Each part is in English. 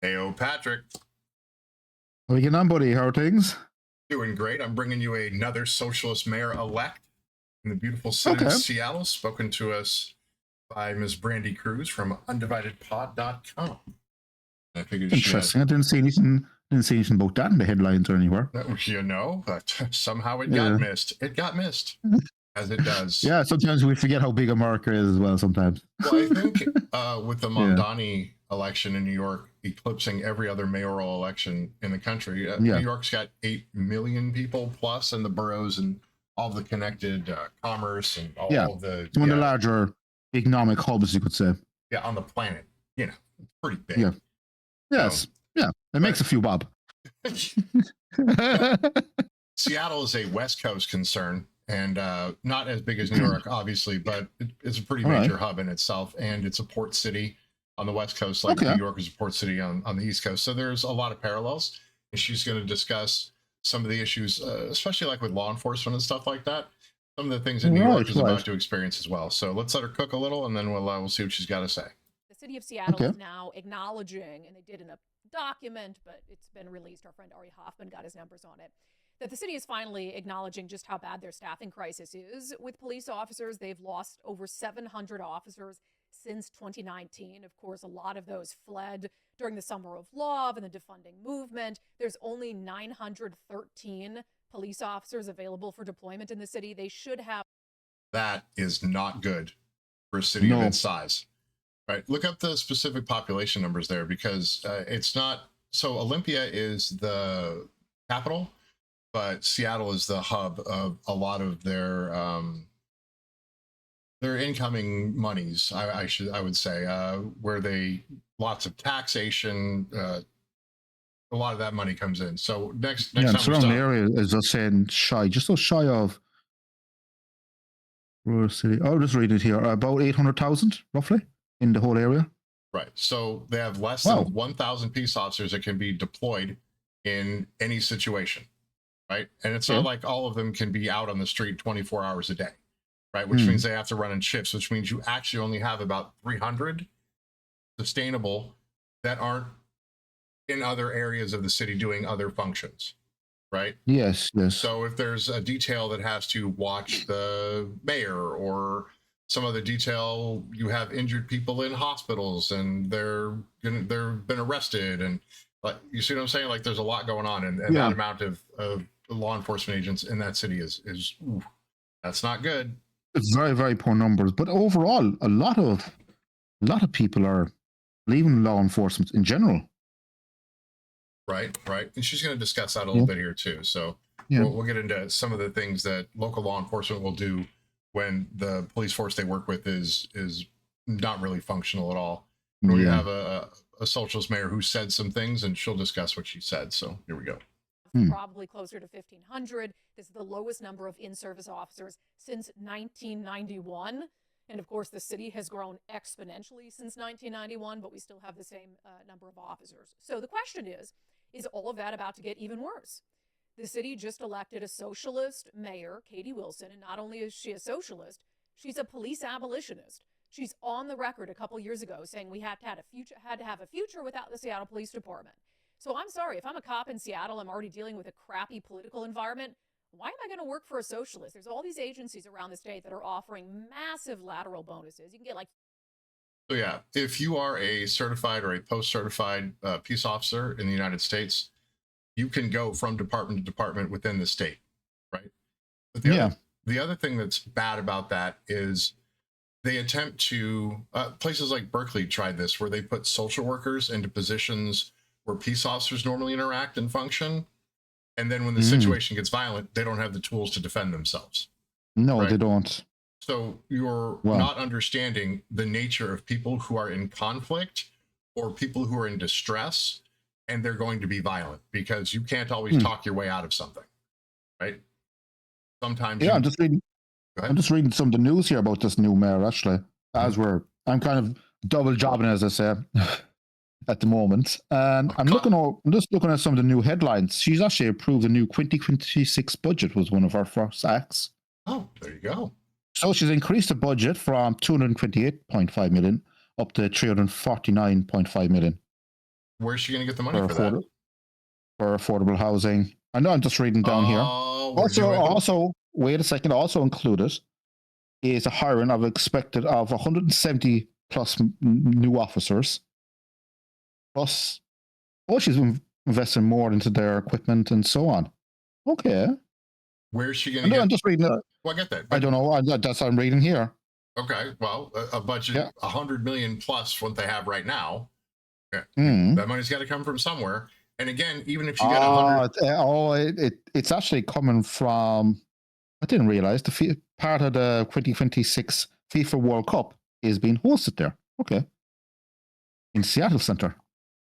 Heyo, Patrick. How are you getting on, buddy? How are things? Doing great. I'm bringing you another socialist mayor-elect in the beautiful city of Seattle, spoken to us by Ms. Brandi Kruse from undividedpod.com. I figured interesting. I didn't see anything about that in the headlines or anywhere. You know, but somehow it got missed. It got missed, as it does. Yeah, sometimes we forget how big America is as well sometimes. Well, I think with the Mondani election in New York eclipsing every other mayoral election in the country, New York's got 8 million people plus in the boroughs and all the connected commerce and all of the... It's one of the larger economic hubs, you could say. Yeah, on the planet. You know, it's pretty big. Yeah. Yes. It makes a few bob. Seattle is a West Coast concern and not as big as New York, obviously, but it's a pretty major hub in itself, and it's a port city on the West Coast, like New York is a port city on the East Coast. So there's a lot of parallels, and she's going to discuss some of the issues, especially like with law enforcement and stuff like that. Some of the things that New York is about to experience as well. So let's let her cook a little, and then we'll see what she's got to say. The city of Seattle is now acknowledging, and they did in a document, but it's been released. Our friend Ari Hoffman got his numbers on it, that the city is finally acknowledging just how bad their staffing crisis is with police officers. They've lost over 700 officers since 2019. Of course, a lot of those fled during the Summer of Love and the defunding movement. There's only 913 police officers available for deployment in the city. They should have. That is not good for a city of its size. Right. Look up the specific population numbers there, because it's not. So Olympia is the capital, but Seattle is the hub of a lot of their incoming monies. I would say where lots of taxation. A lot of that money comes in. So next time surrounding area is just saying just so shy of rural city. I'll just read it here. About 800,000 roughly in the whole area. Right. So they have less than 1,000 peace officers that can be deployed in any situation. Right. And it's not like all of them can be out on the street 24 hours a day. Right. Which means they have to run in shifts, which means you actually only have about 300 sustainable that aren't in other areas of the city doing other functions. Right. Yes. So if there's a detail that has to watch the mayor or some other detail, you have injured people in hospitals and they've been arrested, and you see what I'm saying? Like there's a lot going on, and that amount of law enforcement agents in that city is that's not good. It's very, very poor numbers, but overall, a lot of people are leaving law enforcement in general. Right, and she's going to discuss that a little bit here too. So we'll get into some of the things that local law enforcement will do when the police force they work with is not really functional at all. We have a socialist mayor who said some things, and she'll discuss what she said. So here we go. Probably closer to 1,500. This is the lowest number of in-service officers since 1991. And of course, the city has grown exponentially since 1991, but we still have the same number of officers. So the question is all of that about to get even worse? The city just elected a socialist mayor, Katie Wilson, and not only is she a socialist, she's a police abolitionist. She's on the record a couple years ago saying we had to have a future without the Seattle Police Department. So I'm sorry, if I'm a cop in Seattle, I'm already dealing with a crappy political environment. Why am I going to work for a socialist? There's all these agencies around the state that are offering massive lateral bonuses. You can get like. So yeah, if you are a certified or a post-certified peace officer in the United States, you can go from department to department within the state, right? But the other thing that's bad about that is they attempt to, places like Berkeley tried this, where they put social workers into positions where peace officers normally interact and function. And then when the situation gets violent, they don't have the tools to defend themselves. No, they don't. So you're not understanding the nature of people who are in conflict or people who are in distress, and they're going to be violent because you can't always talk your way out of something, right? Sometimes. Yeah, I'm just reading some of the news here about this new mayor, actually, I'm kind of double jobbing, as I say, at the moment. And I'm just looking at some of the new headlines. She's actually approved the new 2026 budget, was one of our first acts. Oh, there you go. So she's increased the budget from 228.5 million up to 349.5 million. Where's she going to get the money for that? For affordable housing. I know. I'm just reading down here. Also, wait a second. Also included is a hiring of expected of 170 plus new officers. Plus, she's investing more into their equipment and so on. Okay. Where's she going to get? I'm just reading it. Well, I get that. I don't know. That's what I'm reading here. Okay. Well, a budget, 100 million plus what they have right now. Okay. Mm. That money's got to come from somewhere. And again, even if you get 100, it's actually coming from. I didn't realize part of the 2026 FIFA World Cup is being hosted there. Okay, in Seattle Center.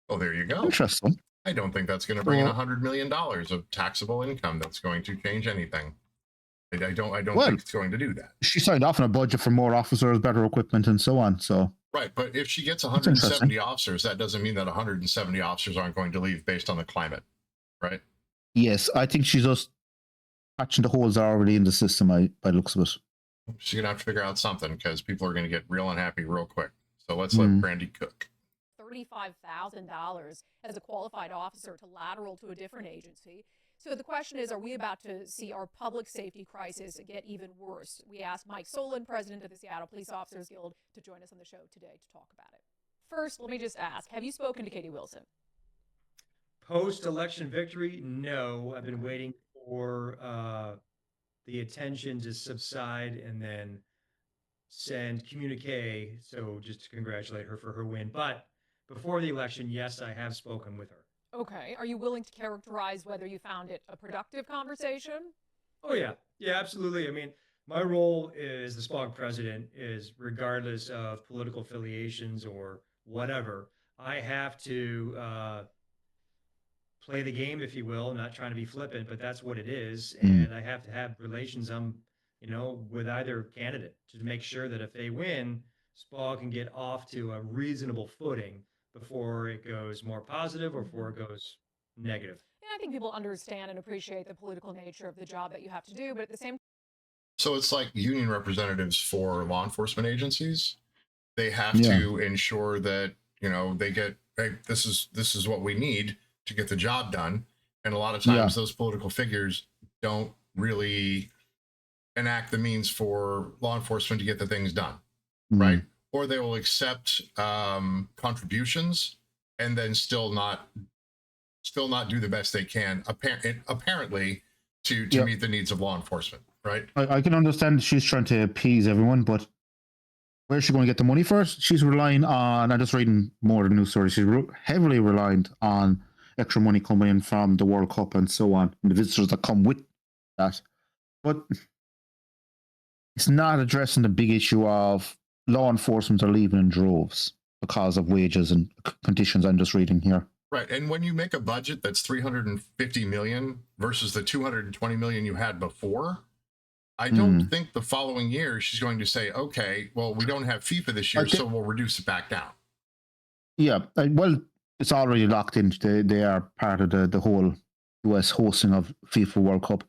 Oh, there you go. Interesting. I don't think that's going to bring in $100 million of taxable income that's going to change anything. I don't think it's going to do that. She signed off on a budget for more officers, better equipment, and so on. So right, but if she gets 170 officers, that doesn't mean that 170 officers aren't going to leave based on the climate, right? Yes, I think she's just patching the holes already in the system. By the looks of it, she's gonna have to figure out something because people are going to get real unhappy real quick. So let's let Brandi cook. $35,000 as a qualified officer to lateral to a different agency. So the question is, are we about to see our public safety crisis get even worse? We asked Mike Solan, president of the Seattle Police Officers Guild, to join us on the show today to talk about it. First, let me just ask, have you spoken to Katie Wilson? Post-election victory? No. I've been waiting for the attention to subside and then send communique. So just to congratulate her for her win. But before the election, yes, I have spoken with her. Okay. Are you willing to characterize whether you found it a productive conversation? Oh, yeah. Yeah, absolutely. I mean, my role as the SPOG president is, regardless of political affiliations or whatever, I have to play the game, if you will, not trying to be flippant, but that's what it is. And I have to have relations, with either candidate to make sure that if they win, SPOG can get off to a reasonable footing before it goes more positive or before it goes negative. Yeah, I think people understand and appreciate the political nature of the job that you have to do, but at the same. So it's like union representatives for law enforcement agencies. They have to ensure that, they get, hey, this is what we need to get the job done. And a lot of times those political figures don't really enact the means for law enforcement to get the things done, right? Or they will accept contributions and then still not do the best they can, apparently, to meet the needs of law enforcement, right? I can understand she's trying to appease everyone, but where's she going to get the money first? She's relying on, I'm just reading more of the news stories, she's heavily reliant on extra money coming in from the World Cup and so on, and the visitors that come with that. But it's not addressing the big issue of law enforcement are leaving in droves because of wages and conditions I'm just reading here. Right. And when you make a budget that's 350 million versus the 220 million you had before, I don't think the following year she's going to say, okay, well, we don't have FIFA this year, so we'll reduce it back down. Yeah. Well, it's already locked in. They are part of the whole US hosting of FIFA World Cup.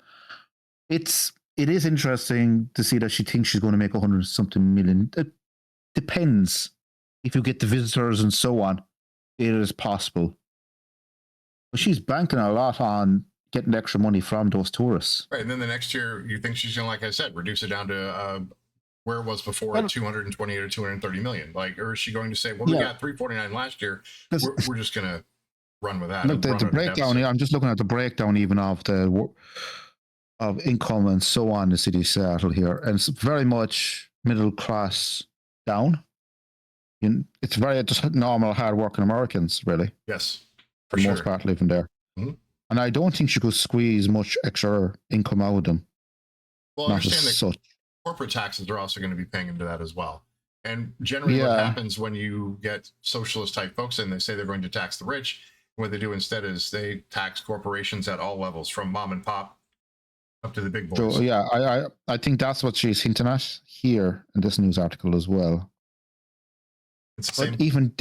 It is interesting to see that she thinks she's going to make 100-something million. It depends. If you get the visitors and so on, it is possible. But she's banking a lot on getting extra money from those tourists. Right. And then the next year, you think she's going to, like I said, reduce it down to where it was before at 228 or 230 million. Or is she going to say, well, we got 349 last year. We're just going to run with that. Look, the breakdown, I'm just looking at the breakdown even of of income and so on in the city of Seattle here. And it's very much middle class down. It's very just normal, hard-working Americans, really. Yes, for the most part, living there. And I don't think she could squeeze much extra income out of them. Well, understand that corporate taxes are also going to be paying into that as well. And generally what happens when you get socialist type folks in, they say they're going to tax the rich. What they do instead is they tax corporations at all levels, from mom and pop up to the big boys. So, yeah, I think that's what she's hinting at here in this news article as well. It's the but same.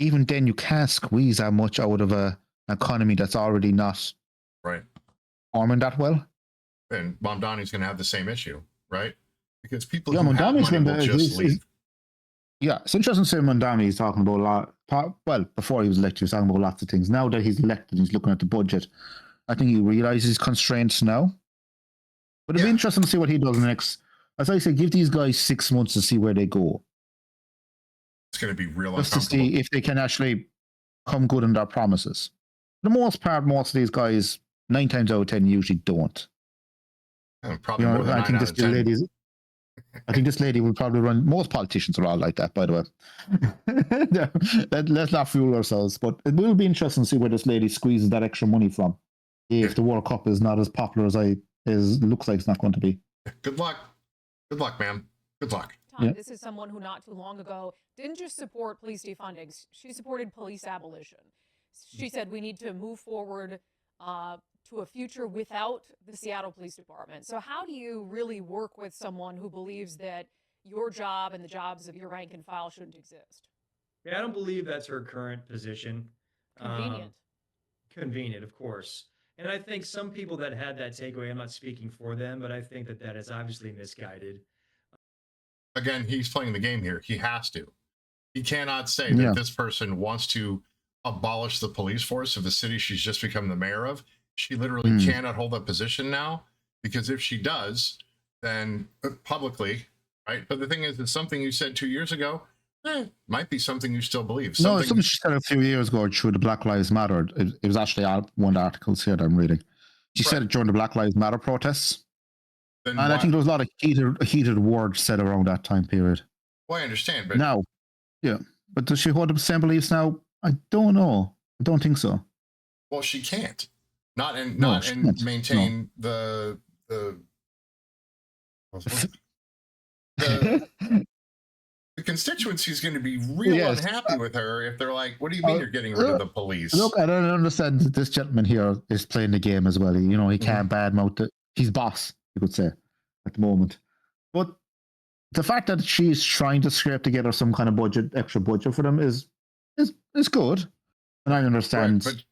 Even then, you can't squeeze that much out of an economy that's already not performing that well. And Mom Donnie's going to have the same issue, right? Because people Mom Donnie's will just leave. Yeah, it's interesting to see Mondani. He's talking about a lot. Well, before he was elected, he was talking about lots of things. Now that he's elected, he's looking at the budget. I think he realizes constraints now. But it'll be interesting to see what he does next. As I say, give these guys 6 months to see where they go. It's going to be real just to see if they can actually come good in their promises. For the most part, most of these guys, 9 times out of 10, usually don't. Probably more than 9 out of 10. I think this lady will probably run. Most politicians are all like that, by the way. Let's not fool ourselves. But it will be interesting to see where this lady squeezes that extra money from. If the World Cup is not as popular as looks like it's not going to be. Good luck. Good luck, ma'am. Good luck. Tom, this is someone who not too long ago didn't just support police defunding. She supported police abolition. She said we need to move forward to a future without the Seattle Police Department. So how do you really work with someone who believes that your job and the jobs of your rank and file shouldn't exist? Yeah, I don't believe that's her current position. Convenient, of course. And I think some people that had that takeaway, I'm not speaking for them, but I think that is obviously misguided. Again, he's playing the game here. He has to. He cannot say that this person wants to abolish the police force of the city she's just become the mayor of. She literally cannot hold that position now, because if she does, then publicly, right? But the thing is, it's something you said 2 years ago. Might be something you still believe. No, it's something she said a few years ago through the Black Lives Matter. It was actually one of the articles here that I'm reading. She said it during the Black Lives Matter protests. And I think there was a lot of heated words said around that time period. Well, I understand, but now, but does she hold the same beliefs now? I don't know. I don't think so. Well, she can't. Not maintain the constituency is going to be real unhappy with her if they're like, what do you mean you're getting rid of the police? Look, I don't understand. This gentleman here is playing the game as well. He can't badmouth it. He's boss, you could say, at the moment. But the fact that she's trying to scrape together some kind of extra budget for them is good. And I understand. Right, but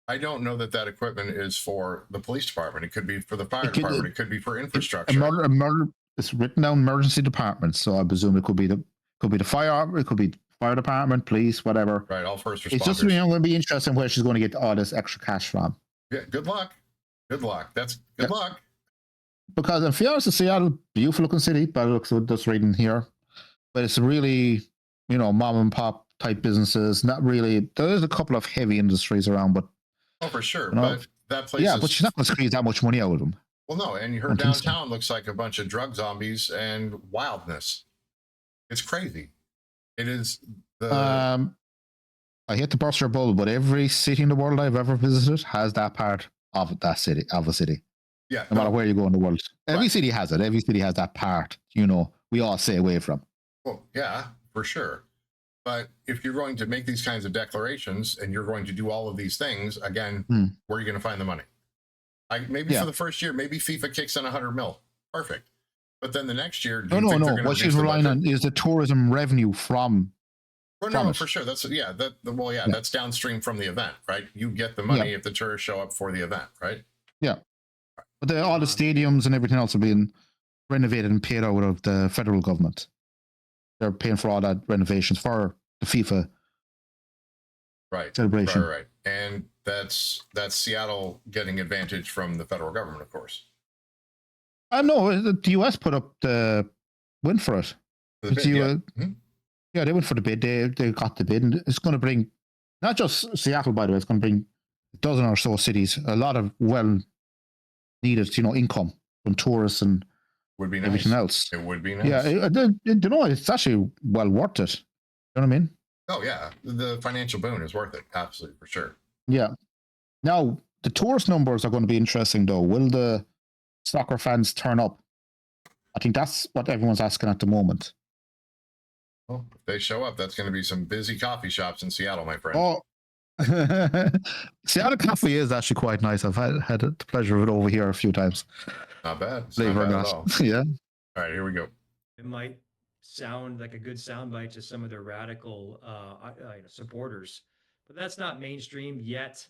I don't know that equipment is for the police department. It could be for the fire department. It could be for infrastructure. It's written down emergency departments, so I presume it could be the fire. It could be fire department, police, whatever. Right, all first responders. It's just going to be interesting where she's going to get all this extra cash from. Yeah, good luck. Good luck. That's good luck. Because in fairness to Seattle, beautiful looking city, by the looks of just reading here, but it's really mom and pop type businesses. Not really. There's a couple of heavy industries around, but for sure. But that place, but she's not going to squeeze that much money out of them. Well, no, and her downtown looks like a bunch of drug zombies and wildness. It's crazy. It is. I hate to burst your bubble, but every city in the world I've ever visited has that part of a city. Yeah. No matter where you go in the world, every city has it. Every city has that part. We all stay away from. Well, yeah, for sure. But if you're going to make these kinds of declarations and you're going to do all of these things, again, where are you going to find the money? Maybe for the first year, maybe FIFA kicks in $100 million. Perfect. But then the next year, no. What she's relying on is the tourism revenue from. No, for sure. That's that's downstream from the event, right? You get the money if the tourists show up for the event, right? Yeah. But all the stadiums and everything else are being renovated and paid out of the federal government. They're paying for all that renovations for the FIFA celebration. Right. And that's Seattle getting advantage from the federal government, of course. No, the US put up the win for it. They went for the bid. They got the bid, and it's going to bring not just Seattle, by the way. It's going to bring a dozen or so cities a lot of needed, income from tourists and would be nice. Everything else. It would be nice. Yeah, it's actually well worth it. You know what I mean? Oh yeah, the financial boon is worth it, absolutely, for sure. Yeah. Now the tourist numbers are going to be interesting, though. Will the soccer fans turn up? I think that's what everyone's asking at the moment. Well, if they show up, that's going to be some busy coffee shops in Seattle, my friend. Oh. Seattle coffee is actually quite nice. I've had the pleasure of it over here a few times. Not bad. Believe it or not. Yeah. All right, here we go. It might sound like a good soundbite to some of their radical supporters, but that's not mainstream yet.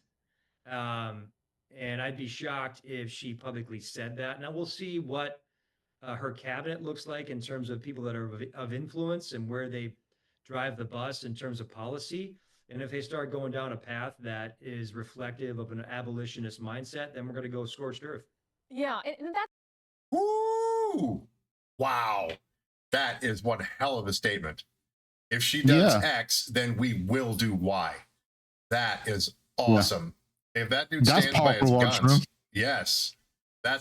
And I'd be shocked if she publicly said that. Now we'll see what her cabinet looks like in terms of people that are of influence and where they drive the bus in terms of policy. And if they start going down a path that is reflective of an abolitionist mindset, then we're going to go scorched earth. Yeah, and that's Ooh, wow, that is one hell of a statement. If she does X, then we will do Y. That is awesome. If that dude stands by his guns, yes,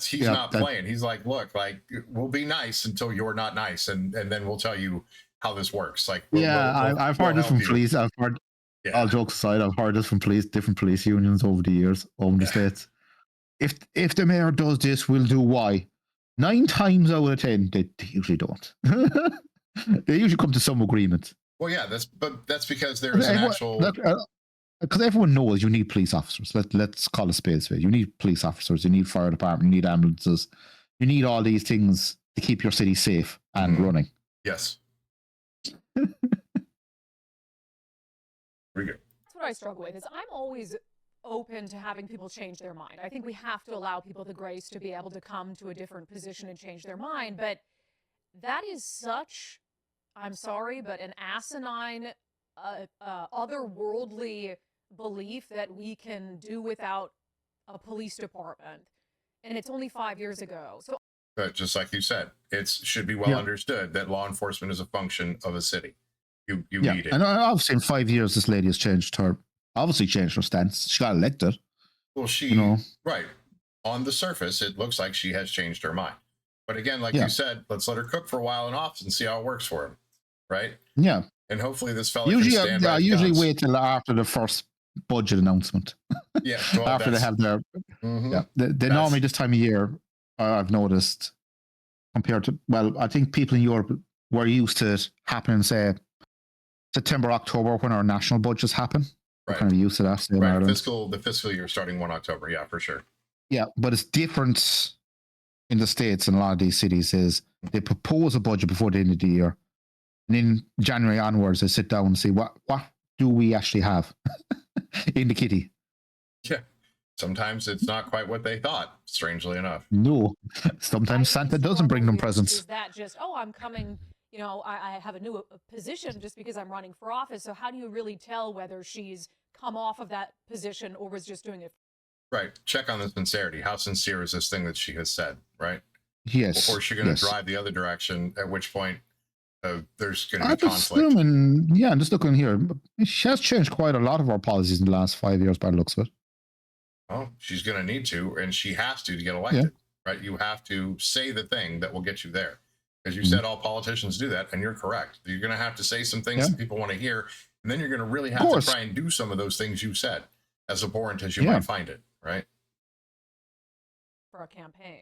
he's not playing. He's like, look, like we'll be nice until you're not nice, and then we'll tell you how this works. Like, I've heard this from police. I've heard, all jokes aside, I've heard this from different police unions over the years, over the states. If the mayor does this, we'll do Y. 9 times out of 10, they usually don't. They usually come to some agreement. Well, yeah, that's because there's an actual. Because everyone knows you need police officers. Let's call a spade a spade. You need police officers. You need fire department. You need ambulances. You need all these things to keep your city safe and running. Yes. Very good. That's what I struggle with. Is I'm always open to having people change their mind. I think we have to allow people the grace to be able to come to a different position and change their mind. But that is such, I'm sorry, but an asinine, otherworldly belief that we can do without a police department. And it's only 5 years ago. So, but just like you said, it should be well understood that law enforcement is a function of a city. You need it. And obviously in 5 years, this lady has changed her stance. She got elected. Well, right. On the surface, it looks like she has changed her mind. But again, like you said, let's let her cook for a while in office and see how it works for him. Right? Yeah. And hopefully this fella can stand by his usually guns. wait till after the first budget announcement. Yeah. Well, after they have their they normally this time of year, I've noticed, compared to, I think people in Europe were used to it happening, say, September, October, when our national budgets happen. Right. We're kind of used to that. Right. The fiscal year starting 1 October. Yeah, for sure. Yeah, but it's different in the States and a lot of these cities is they propose a budget before the end of the year. And in January onwards, they sit down and see what do we actually have in the kitty. Yeah. Sometimes it's not quite what they thought, strangely enough. No. Sometimes Santa doesn't bring them presents. Is that just, I'm coming, I have a new position just because I'm running for office. So how do you really tell whether she's come off of that position or was just doing it? Right. Check on the sincerity. How sincere is this thing that she has said, right? Yes. Or is she going to drive the other direction, at which point there's going to be conflict. I'm just looking here. She has changed quite a lot of our policies in the last 5 years by the looks of it. Oh, she's going to need to, and she has to get elected, right? You have to say the thing that will get you there. Because you said all politicians do that, and you're correct. You're going to have to say some things that people want to hear, and then you're going to really have to try and do some of those things you said, as abhorrent as you might find it, right? For a campaign.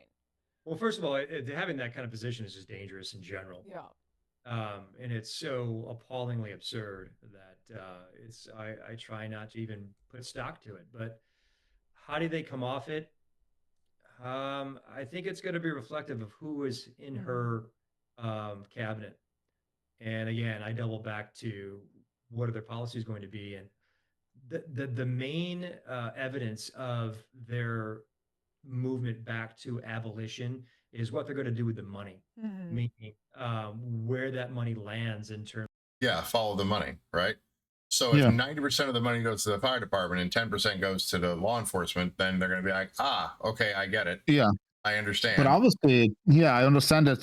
Well, first of all, having that kind of position is just dangerous in general. Yeah. And it's so appallingly absurd that I try not to even put stock to it. But how do they come off it? I think it's going to be reflective of who is in her cabinet. And again, I double back to what are their policies going to be, and the main evidence of their movement back to abolition is what they're going to do with the money, meaning where that money lands in terms. Yeah, follow the money, right? So if 90% of the money goes to the fire department and 10% goes to the law enforcement, then they're going to be like, okay, I get it. Yeah, I understand. But obviously, I understand that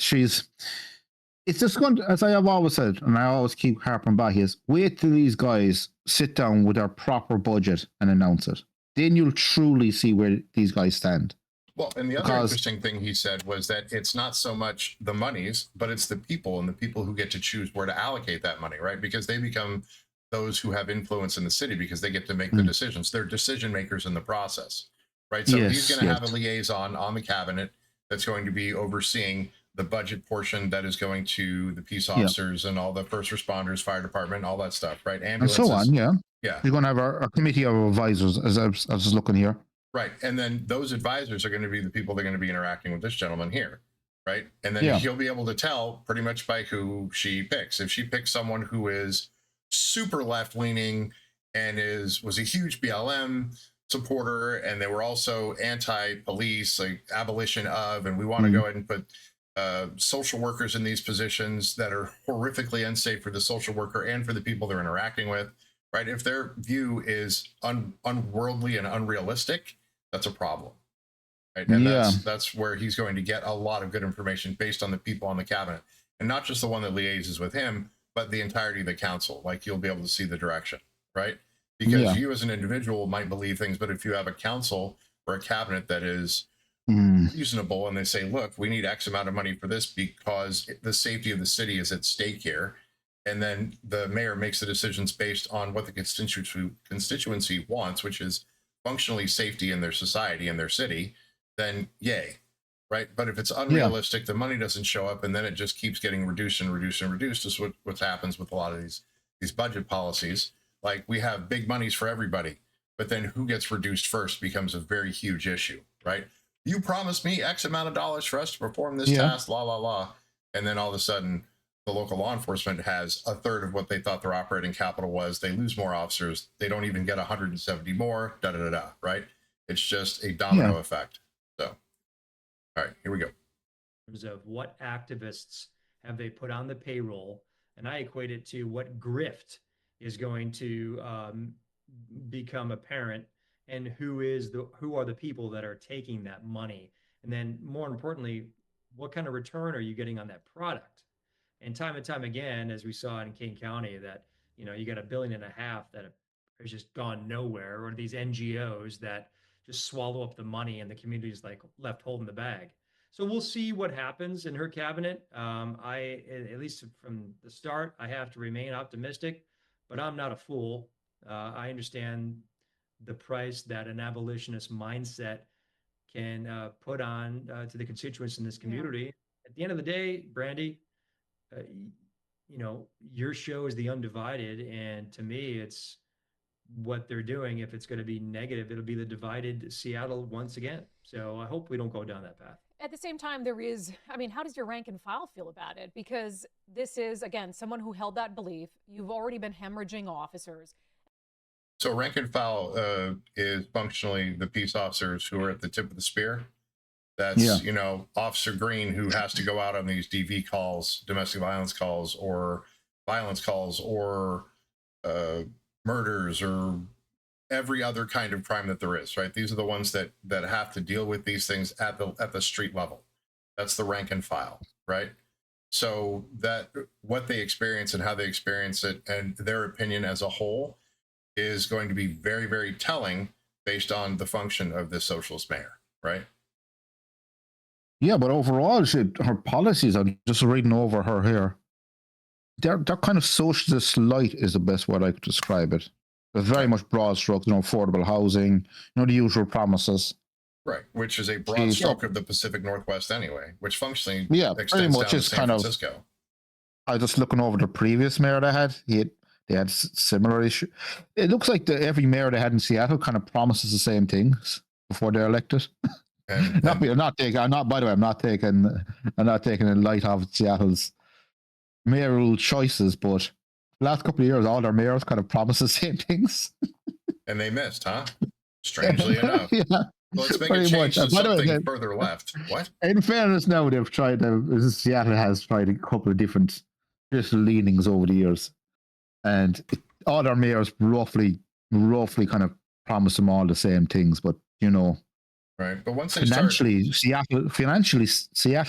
it's just going to, as I have always said, and I always keep harping back, is wait till these guys sit down with their proper budget and announce it. Then you'll truly see where these guys stand. Well, and the other interesting thing he said was that it's not so much the monies, but it's the people, and the people who get to choose where to allocate that money, right? Because they become those who have influence in the city because they get to make the decisions. They're decision makers in the process, right? So he's going to have a liaison on the cabinet that's going to be overseeing the budget portion that is going to the peace officers and all the first responders, fire department, all that stuff, right? Ambulances. And so on, yeah. You're going to have a committee of advisors, as I was just looking here. Right. And then those advisors are going to be the people that are going to be interacting with this gentleman here, right? And then he'll be able to tell pretty much by who she picks. If she picks someone who is super left-leaning and was a huge BLM supporter, and they were also anti-police, like abolition of, and we want to go ahead and put social workers in these positions that are horrifically unsafe for the social worker and for the people they're interacting with, right? If their view is unworldly and unrealistic, that's a problem, right? And that's where he's going to get a lot of good information based on the people on the cabinet, and not just the one that liaises with him, but the entirety of the council. Like, you'll be able to see the direction, right? Because you as an individual might believe things, but if you have a council or a cabinet that is reasonable, and they say, look, we need X amount of money for this because the safety of the city is at stake here, and then the mayor makes the decisions based on what the constituency wants, which is functionally safety in their society and their city, then yay, right? But if it's unrealistic, the money doesn't show up, and then it just keeps getting reduced and reduced and reduced. Is what happens with a lot of these budget policies. Like, we have big monies for everybody, but then who gets reduced first becomes a very huge issue, right? You promised me X amount of dollars for us to perform this task, la, la, la. And then all of a sudden, the local law enforcement has a third of what they thought their operating capital was. They lose more officers. They don't even get 170 more, da, da, da, da, right? It's just a domino effect. So, all right, here we go. In terms of what activists have they put on the payroll, and I equate it to what grift is going to become apparent, and who are the people that are taking that money, and then more importantly, what kind of return are you getting on that product? And time again, as we saw in King County, that you got $1.5 billion that has just gone nowhere, or these NGOs that just swallow up the money and the community is like left holding the bag. So we'll see what happens in her cabinet. I, at least from the start, I have to remain optimistic, but I'm not a fool. I understand the price that an abolitionist mindset can put on to the constituents in this community. At the end of the day, Brandi, your show is the undivided, and to me, it's what they're doing. If it's going to be negative, it'll be the divided Seattle once again. So I hope we don't go down that path. At the same time, how does your rank and file feel about it? Because this is, again, someone who held that belief. You've already been hemorrhaging officers. So rank and file is functionally the peace officers who are at the tip of the spear. That's, Officer Green, who has to go out on these DV calls, domestic violence calls, or violence calls, or murders, or every other kind of crime that there is, right? These are the ones that have to deal with these things at the street level. That's the rank and file, right? So that what they experience and how they experience it and their opinion as a whole is going to be very, very telling based on the function of this socialist mayor, right? Yeah, but overall, her policies, I'm just reading over her here, they're kind of socialist light is the best way I could describe it. They're very much broad strokes, affordable housing, the usual promises. Right, which is a broad stroke of the Pacific Northwest anyway, which functionally extends pretty much down is to San Francisco. I just looking over the previous mayor they had, they had similar issue. It looks like every mayor they had in Seattle kind of promises the same things before they're elected. I'm not taking in light of Seattle's mayoral choices, but the last couple of years, all their mayors kind of promised the same things. And they missed, huh? Strangely enough. Yeah. Well, let's make a change to something further left. What? In fairness, now they've tried, Seattle has tried a couple of different leanings over the years. And all their mayors roughly kind of promise them all the same things, but right. But once they financially, Seattle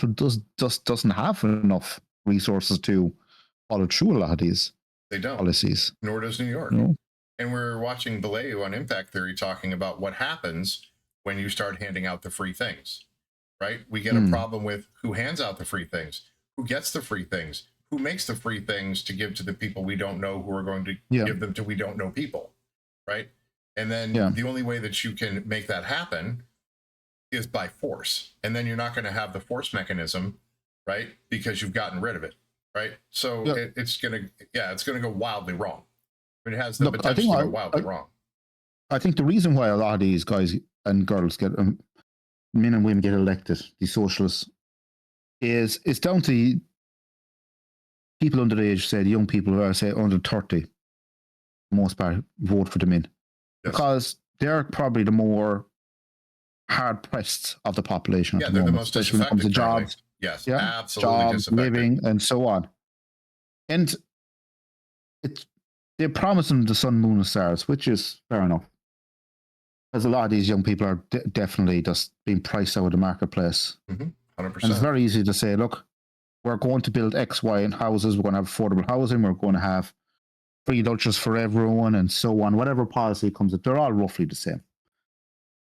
doesn't have enough resources to follow through a lot of these policies. Nor does New York. No. And we're watching TheA&P on Impact Theory talking about what happens when you start handing out the free things, right? We get a problem with who hands out the free things, who gets the free things, who makes the free things to give to the people we don't know who are going to give them to we don't know people, right? And then the only way that you can make that happen is by force. And then you're not going to have the force mechanism, right? Because you've gotten rid of it, right? So it's going to go wildly wrong. I mean, it has the potential to go wildly wrong. I think the reason why a lot of these guys and girls get, men and women get elected, these socialists, is it's down to people under the age, say the young people who are, say, under 30, for the most part, vote for them in. Yes. Because they're probably the more hard-pressed of the population. Yeah, they're the most disaffected. Jobs. Yes, Yeah, absolutely job, disaffected. living, and so on. And they promise them the sun, moon, and stars, which is fair enough. Because a lot of these young people are definitely just being priced out of the marketplace. 100%. And it's very easy to say, look, we're going to build X, Y, and houses. We're going to have affordable housing. We're going to have free lunches for everyone, and so on. Whatever policy comes up, they're all roughly the same.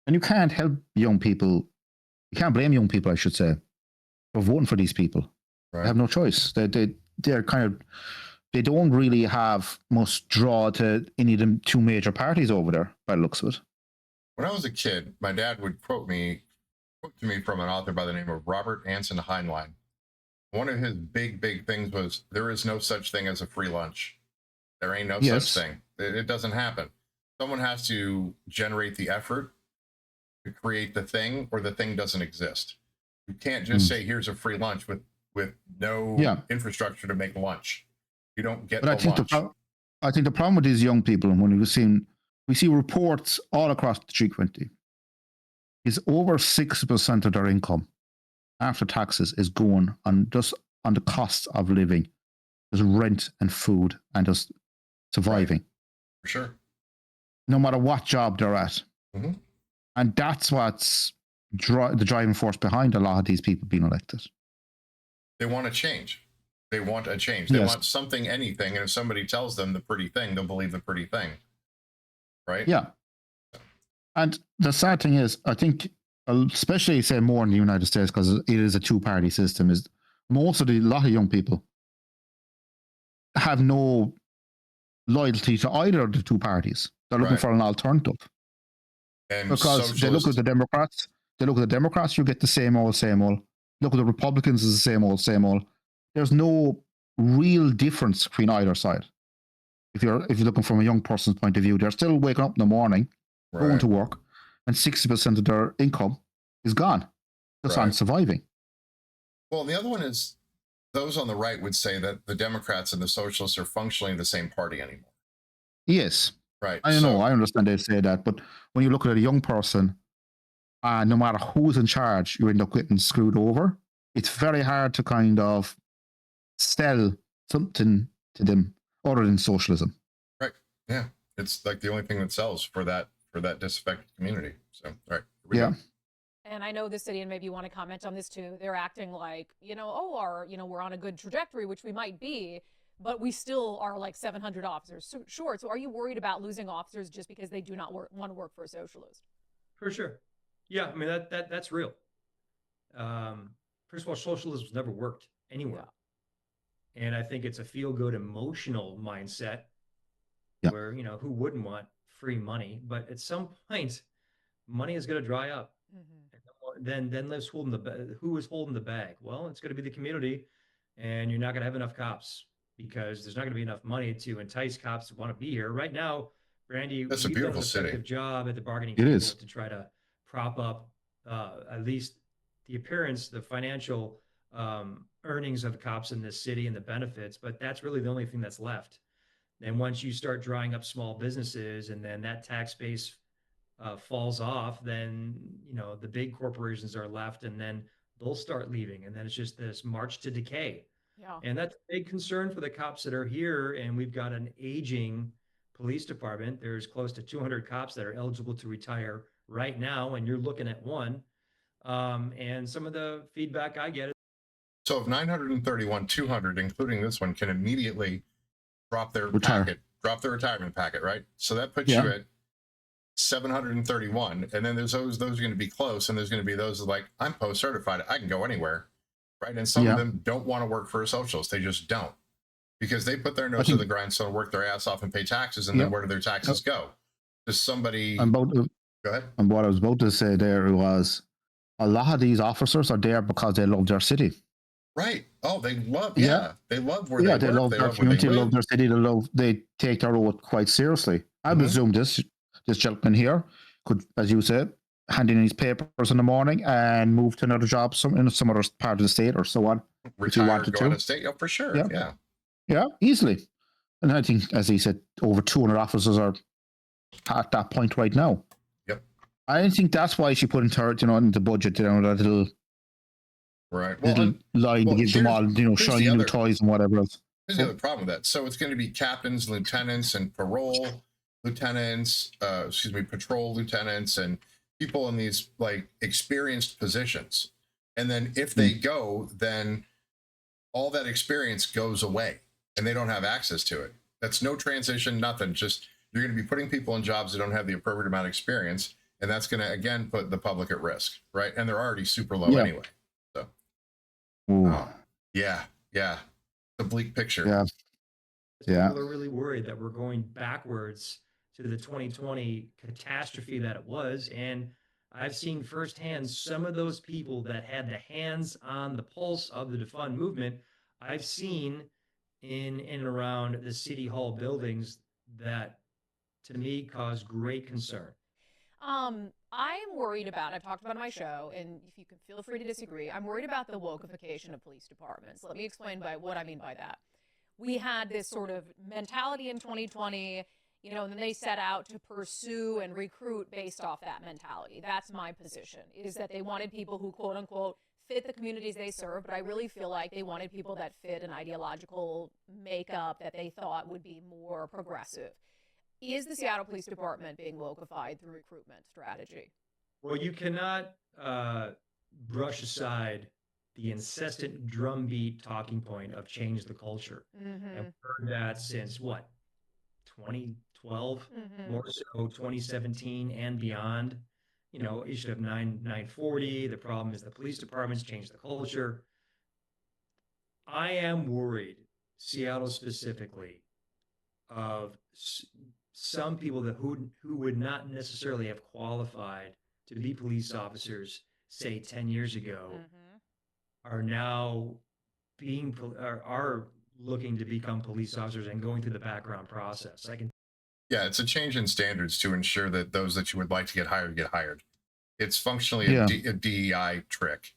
And you can't help young people. You can't blame young people, I should say, for voting for these people. Right. They have no choice. They're kind of, they don't really have much draw to any of the two major parties over there, by the looks of it. When I was a kid, my dad would quote to me from an author by the name of Robert Anson Heinlein. One of his big things was, there is no such thing as a free lunch. There ain't no such thing. It doesn't happen. Someone has to generate the effort to create the thing, or the thing doesn't exist. You can't just say, here's a free lunch with no infrastructure to make lunch. You don't get but the lunch. I think the problem with these young people, and when we see reports all across the 320, is over 6% of their income after taxes is going on just on the cost of living, just rent and food and just surviving. Right. For sure. No matter what job they're at. Mm-hmm. And that's what's the driving force behind a lot of these people being elected. They want a change. They want a change. They want something, anything. And if somebody tells them the pretty thing, they'll believe the pretty thing. Right? Yeah. And the sad thing is, I think, especially say more in the United States, because it is a two-party system, is a lot of young people have no loyalty to either of the two parties. They're looking for an alternative. And because they look at the Democrats, you get the same old. Look at the Republicans, is the same old. There's no real difference between either side. If you're looking from a young person's point of view, they're still waking up in the morning, going to work, and 60% of their income is gone just on surviving. Well, the other one is, those on the right would say that the Democrats and the Socialists are functionally the same party anymore. Yes. Right. I know, I understand they say that, but when you look at a young person, no matter who's in charge, you end up getting screwed over. It's very hard to kind of sell something to them other than socialism. Right. Yeah. It's like the only thing that sells for that disaffected community. So, right. Yeah. And I know the city, and maybe you want to comment on this too, they're acting like, we're on a good trajectory, which we might be, but we still are like 700 officers. So, sure. So are you worried about losing officers just because they do not want to work for a socialist? For sure. Yeah. I mean, that's real. First of all, socialism's never worked anywhere. Yeah. And I think it's a feel-good emotional mindset where, who wouldn't want free money? But at some point, money is going to dry up. Mm-hmm. Then who is holding the bag? Well, it's going to be the community, and you're not going to have enough cops because there's not going to be enough money to entice cops to want to be here. Right now, Brandi, that's a beautiful city. Effective job at the bargaining table to try to prop up at least the appearance, the financial earnings of cops in this city and the benefits, but that's really the only thing that's left. And once you start drying up small businesses and then that tax base falls off, then, the big corporations are left and then they'll start leaving. And then it's just this march to decay. Yeah. And that's a big concern for the cops that are here. And we've got an aging police department. There's close to 200 cops that are eligible to retire right now. And you're looking at one. And some of the feedback I get. So of 931, 200, including this one, can immediately drop their retirement packet, right? So that puts you at 731. And then there's those are going to be close. And there's going to be those like, I'm post-certified. I can go anywhere, right? And some of them don't want to work for a socialist. They just don't. Because they put their nose to the grindstone, work their ass off and pay taxes. And then where do their taxes go? Does somebody... Go ahead. And what I was about to say there was, a lot of these officers are there because they love their city. Right. Oh, they love, they love where they work. They love their community, they love their city, they take their oath quite seriously. I presume this gentleman here could, as you said, hand in his papers in the morning and move to another job in some other part of the state or so on. Retire, if he wanted go out of state, for sure. Yeah, easily. And I think, as he said, over 200 officers are at that point right now. Yep. I think that's why she put in the budget, that little Right. Little line to give them all, shiny new toys and whatever else. Here's the other problem with that. So it's going to be captains, lieutenants, and parole lieutenants, patrol lieutenants, and people in these like experienced positions. And then if they go, then all that experience goes away and they don't have access to it. That's no transition, nothing. Just you're going to be putting people in jobs that don't have the appropriate amount of experience. And that's going to, again, put the public at risk, right? And they're already super low anyway. So, yeah. The bleak picture. People are really worried that we're going backwards to the 2020 catastrophe that it was. And I've seen firsthand some of those people that had the hands on the pulse of the defund movement. I've seen in and around the city hall buildings that, to me, cause great concern. I'm worried about, I've talked about on my show, and if you can feel free to disagree, I'm worried about the wokeification of police departments. Let me explain by what I mean by that. We had this sort of mentality in 2020, and then they set out to pursue and recruit based off that mentality. That's my position, is that they wanted people who, quote unquote, fit the communities they serve, but I really feel like they wanted people that fit an ideological makeup that they thought would be more progressive. Is the Seattle Police Department being wokeified through recruitment strategy? Well, you cannot brush aside the incessant drumbeat talking point of change the culture. And we've heard that since 2012, more so 2017 and beyond. You should have 940. The problem is the police departments change the culture. I am worried, Seattle specifically, of some people who would not necessarily have qualified to be police officers, say 10 years ago, are now are looking to become police officers and going through the background process. Yeah, it's a change in standards to ensure that those that you would like to get hired. It's functionally a DEI trick,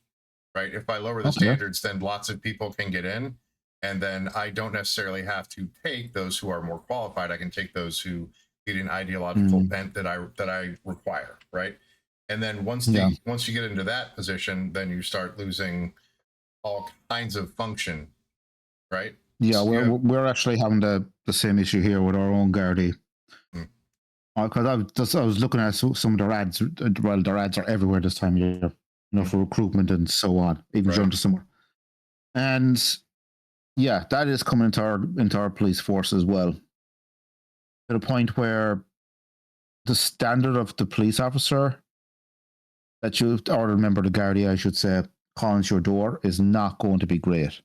right? If I lower the standards, then lots of people can get in, and then I don't necessarily have to take those who are more qualified. I can take those who need an ideological bent that I require, right? And then once you get into that position, then you start losing all kinds of function, right? Yeah, so we're actually having the same issue here with our own Gardaí. Because I was looking at some of their ads. Well, their ads are everywhere this time of year, for recruitment and so on, even during the summer. And that is coming into our police force as well. To the point where the standard of the police officer that you, or remember the Gardaí, I should say, calling to your door is not going to be great.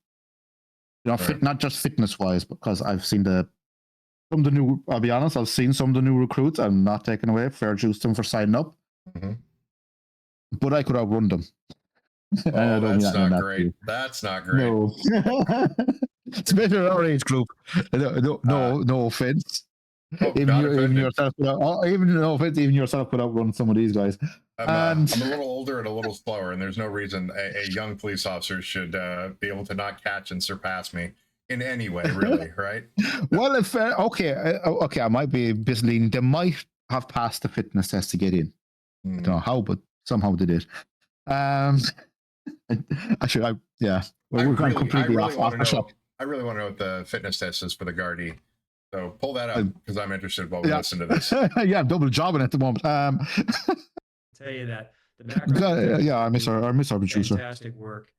Not just fitness wise, because I've seen I'll be honest, I've seen some of the new recruits. I'm not taking away fair juice to them for signing up, but I could outrun them. Oh, that's not great. That's not great. No, it's maybe our age group. No offense. Even yourself could outrun some of these guys. I'm a little older and a little slower, and there's no reason a young police officer should be able to not catch and surpass me in any way, really, right? Well, okay, I might be a bit lean. They might have passed the fitness test to get in. I don't know how, but somehow they did. Actually, we're going completely off the shop. I really want to know what the fitness test is for the Gardaí. So pull that up because I'm interested while we listen to this. I'm double jobbing at the moment. Tell you that the background. I miss our producer. Fantastic work,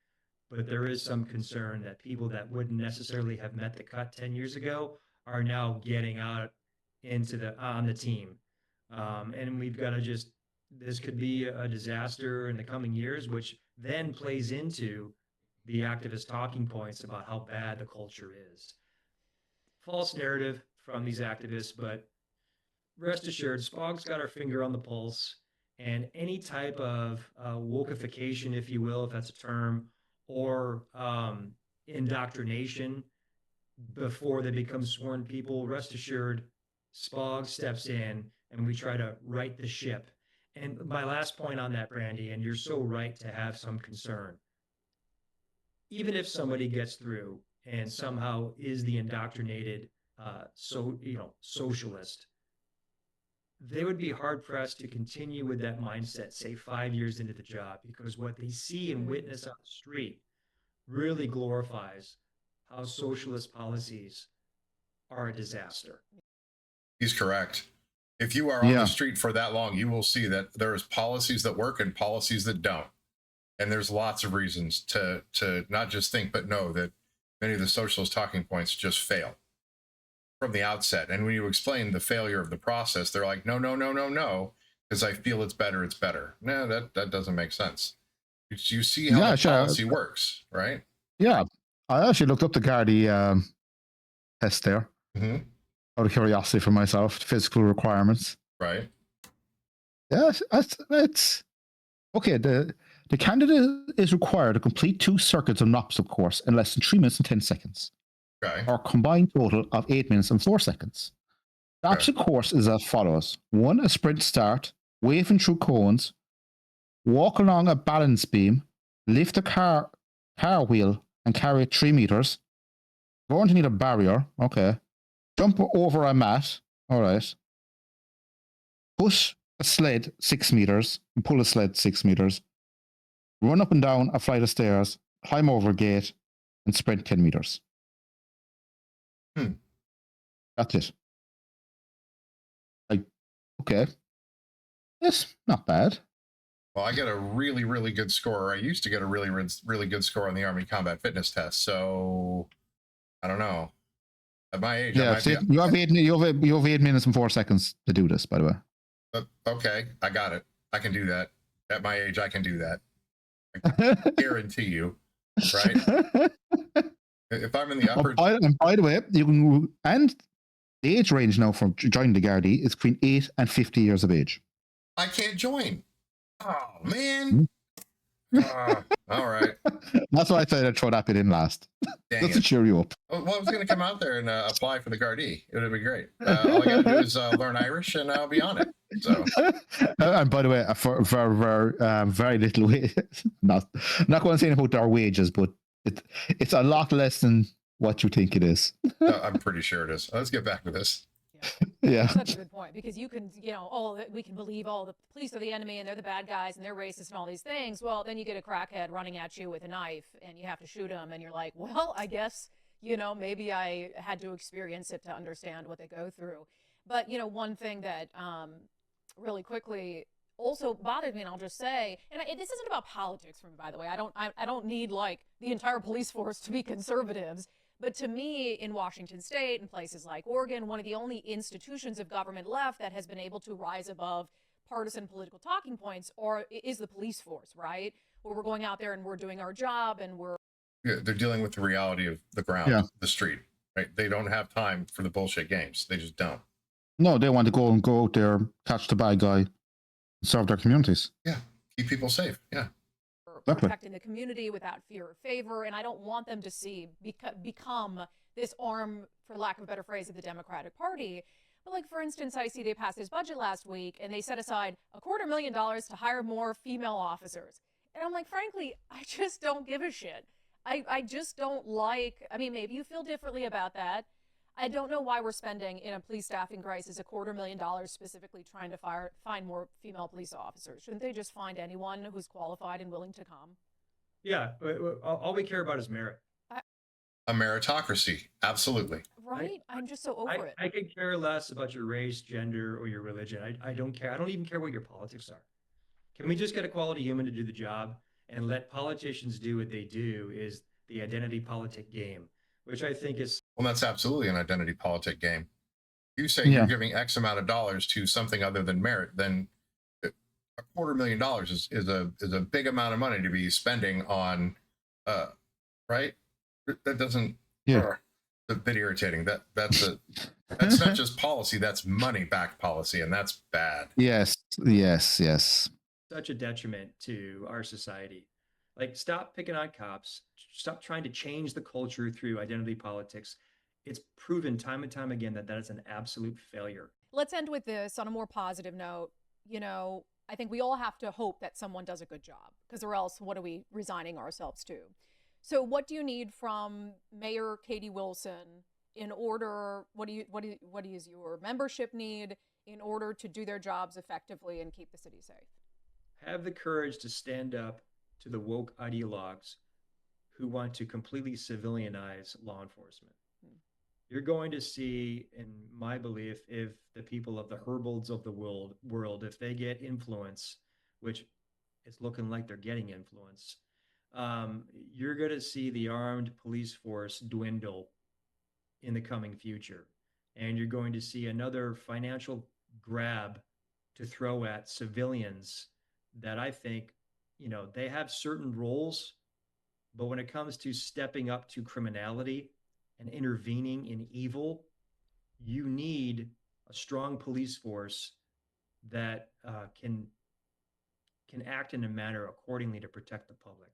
but there is some concern that people that wouldn't necessarily have met the cut 10 years ago are now getting out into on the team, and we've got to this could be a disaster in the coming years, which then plays into the activist talking points about how bad the culture is. False narrative from these activists, but rest assured, SPOG's got our finger on the pulse, and any type of wokeification, if you will, if that's a term, or indoctrination before they become sworn people, rest assured, SPOG steps in and we try to right the ship. And my last point on that, Brandi, and you're so right to have some concern. Even if somebody gets through and somehow is the indoctrinated socialist, they would be hard pressed to continue with that mindset, say 5 years into the job, because what they see and witness on the street really glorifies how socialist policies are a disaster. He's correct. If you are on the street for that long, you will see that there's policies that work and policies that don't. And there's lots of reasons to not just think, but know that many of the socialist talking points just fail from the outset. And when you explain the failure of the process, they're like, no, because I feel it's better, it's better. No, that doesn't make sense. You see how the policy works, right? Yeah. I actually looked up the Gardaí test there. Out of curiosity for myself, physical requirements. Right. Yes, it's okay. The candidate is required to complete 2 circuits of an opposite course in less than 3 minutes and 10 seconds. Okay. Or combined total of 8 minutes and 4 seconds. The opposite course is as follows: 1, a sprint start, waving through cones, walk along a balance beam, lift a car wheel and carry it 3 meters, go underneath a barrier, okay, jump over a mat, all right, push a sled 6 meters, and pull a sled 6 meters, run up and down a flight of stairs, climb over a gate, and sprint 10 meters. That's it. Like, okay. That's not bad. Well, I get a really, really good score. I used to get a really, really good score on the Army Combat Fitness Test. So, I don't know. At my age, yeah, you have 8 minutes and 4 seconds to do this, by the way. Okay, I got it. I can do that. At my age, I can do that. I guarantee you, right? If I'm in the upper... And by the way, you can... And the age range now for joining the Gardaí is between 8 and 50 years of age. I can't join. Oh, man. All right. That's why I thought I'd throw that bit in last. Just to cheer you up. Well, I was going to come out there and apply for the Gardaí. It would be great. All I got to do is learn Irish and I'll be on it. So. And by the way, for very little wage, not going to say anything about our wages, but it's a lot less than what you think it is. I'm pretty sure it is. Let's get back to this. Yeah. That's such a good point, because you can, we can believe all the police are the enemy and they're the bad guys and they're racist and all these things. Well, then you get a crackhead running at you with a knife and you have to shoot him and you're like, well, I guess, maybe I had to experience it to understand what they go through. But, one thing that really quickly also bothered me, and I'll just say, and this isn't about politics for me, by the way. I don't need like the entire police force to be conservatives. But to me, in Washington State and places like Oregon, one of the only institutions of government left that has been able to rise above partisan political talking points is the police force, right? Where we're going out there and we're doing our job and they're dealing with the reality of the ground, the street, right? They don't have time for the bullshit games. They just don't. No, they want to go out there, catch the bad guy, and serve their communities. Yeah, keep people safe. Yeah. Protecting the community without fear or favor, and I don't want them to become this arm, for lack of a better phrase, of the Democratic Party. But like, for instance, I see they passed this budget last week and they set aside $250,000 to hire more female officers. And I'm like, frankly, I just don't give a shit. I just don't like, maybe you feel differently about that. I don't know why we're spending, in a police staffing crisis, $250,000 specifically trying to find more female police officers. Shouldn't they just find anyone who's qualified and willing to come? Yeah, all we care about is merit. A meritocracy, absolutely. Right? I'm just so over it. I could care less about your race, gender, or your religion. I don't care. I don't even care what your politics are. Can we just get a quality human to do the job and let politicians do what they do? Is the identity politic game, which I think is... Well, that's absolutely an identity politic game. You say you're giving X amount of dollars to something other than merit, then $250,000 is a big amount of money to be spending on, right? That doesn't... a bit irritating. That's not just policy, that's money back policy, and that's bad. Yes. Such a detriment to our society. Like, stop picking on cops. Stop trying to change the culture through identity politics. It's proven time and time again that is an absolute failure. Let's end with this on a more positive note. I think we all have to hope that someone does a good job, because or else what are we resigning ourselves to? So what do you need from Mayor Katie Wilson in order, what does your membership need in order to do their jobs effectively and keep the city safe. Have the courage to stand up to the woke ideologues who want to completely civilianize law enforcement. You're going to see, in my belief, if the people of the Herbolds of the world, if they get influence, which it's looking like they're getting influence, you're going to see the armed police force dwindle in the coming future. And you're going to see another financial grab to throw at civilians that I think, they have certain roles, but when it comes to stepping up to criminality and intervening in evil, you need a strong police force that can act in a manner accordingly to protect the public.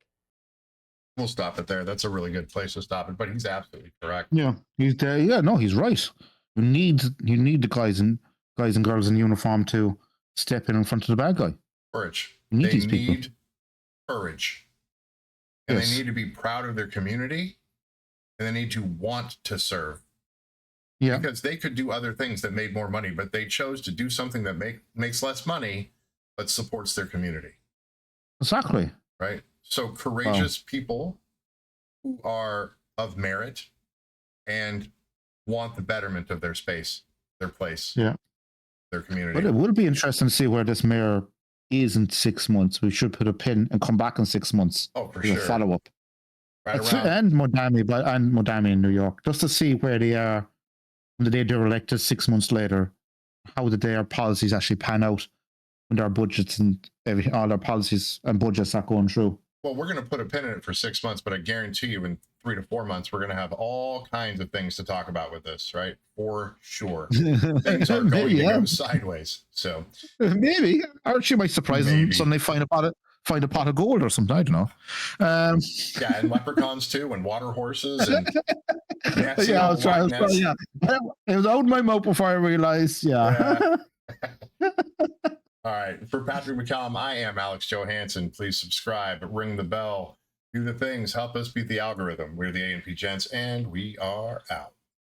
We'll stop it there. That's a really good place to stop it, but he's absolutely correct. Yeah, he's there. Yeah, no, he's right. You need the guys and girls in uniform to step in front of the bad guy. Courage. You need They these people. need courage. And Yes. they need to be proud of their community, and they need to want to serve. Yeah, Because they could do other things that made more money, but they chose to do something that makes less money, but supports their community. exactly. Right? So courageous people who are of merit and want the betterment of their space, their place, Yeah. their community. But it will be interesting to see where this mayor is in 6 months. We should put a pin and come back in 6 months. Oh, for with a sure. follow up. Right around. And Modami in New York, just to see where they are when the day they're elected 6 months later. How did their policies actually pan out when their budgets and all their policies and budgets are going through? Well, we're going to put a pin in it for 6 months, but I guarantee you in 3 to 4 months, we're going to have all kinds of things to talk about with this, right? For sure. Things are going to go sideways. So maybe. Or she might surprise them. Suddenly find a pot of gold or something. I don't know. Yeah, and leprechauns too, and water horses, and yeah, I was trying. Yeah, it was out of my mouth before I realized. Yeah. All right. For Patrick McCallum, I am Alex Johansson. Please subscribe, ring the bell, do the things, help us beat the algorithm. We're the A&P Gents, and we are out.